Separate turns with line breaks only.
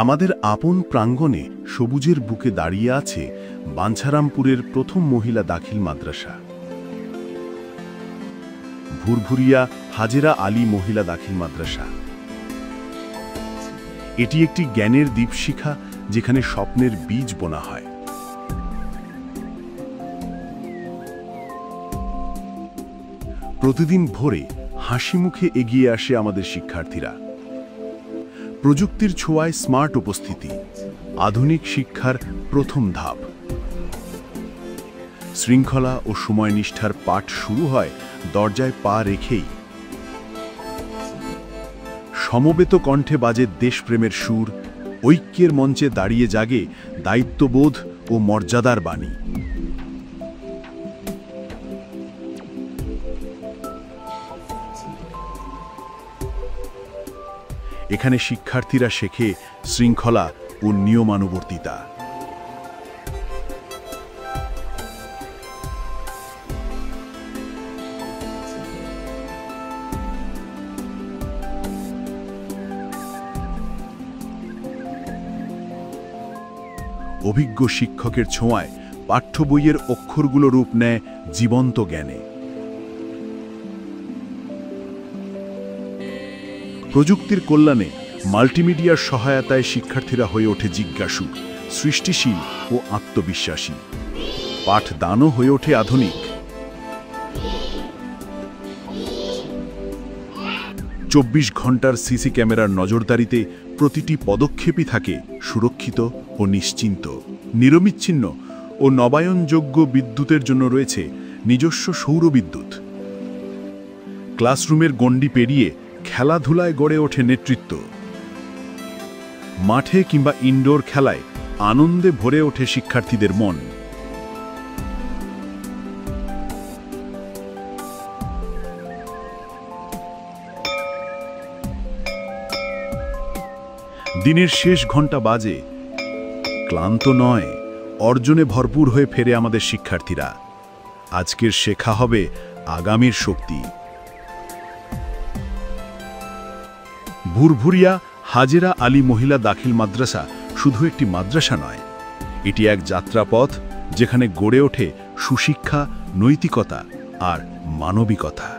আমাদের আপন প্রাঙ্গণে সবুজের বুকে দাঁড়িয়ে আছে বাঞ্ছারামপুরের প্রথম মহিলা দাখিল মাদ্রাসা, ভুরভুরিয়া হাজেরা আলী মহিলা দাখিল মাদ্রাসা। এটি একটি জ্ঞানের দীপশিখা, যেখানে স্বপ্নের বীজ বোনা হয়। প্রতিদিন ভোরে হাসি মুখে এগিয়ে আসে আমাদের শিক্ষার্থীরা। প্রযুক্তির ছোঁয়ায় স্মার্ট উপস্থিতি, আধুনিক শিক্ষার প্রথম ধাপ। শৃঙ্খলা ও সময়নিষ্ঠার পাঠ শুরু হয় দরজায় পা রেখেই। সমবেত কণ্ঠে বাজে দেশপ্রেমের সুর, ঐক্যের মঞ্চে দাঁড়িয়ে জাগে দায়িত্ববোধ ও মর্যাদার বাণী। এখানে শিক্ষার্থীরা শেখে শৃঙ্খলা ও নিয়মানুবর্তিতা। অভিজ্ঞ শিক্ষকের ছোঁয়ায় পাঠ্য বইয়ের অক্ষরগুলো রূপ নেয় জীবন্ত জ্ঞানে। প্রযুক্তির কল্যাণে মাল্টিমিডিয়ার সহায়তায় শিক্ষার্থীরা হয়ে ওঠে জিজ্ঞাসু, সৃষ্টিশীল ও আত্মবিশ্বাসী। পাঠদানও হয়ে ওঠে আধুনিক। 24 ঘন্টার সিসি ক্যামেরার নজরদারিতে প্রতিটি পদক্ষেপই থাকে সুরক্ষিত ও নিশ্চিন্ত। নিরবিচ্ছিন্ন ও নবায়নযোগ্য বিদ্যুতের জন্য রয়েছে নিজস্ব সৌরবিদ্যুৎ। ক্লাসরুমের গণ্ডি পেরিয়ে খেলাধুলায় গড়ে ওঠে নেতৃত্ব। মাঠে কিংবা ইনডোর খেলায় আনন্দে ভরে ওঠে শিক্ষার্থীদের মন। দিনের শেষ ঘন্টা বাজে, ক্লান্ত নয়, অর্জনে ভরপুর হয়ে ফেরে আমাদের শিক্ষার্থীরা। আজকের শেখা হবে আগামীর শক্তি। ভুরভুরিয়া হাজেরা আলী মহিলা দাখিল মাদ্রাসা শুধু একটি মাদ্রাসা নয়, এটি এক যাত্রাপথ, যেখানে গড়ে ওঠে সুশিক্ষা, নৈতিকতা আর মানবিকতা।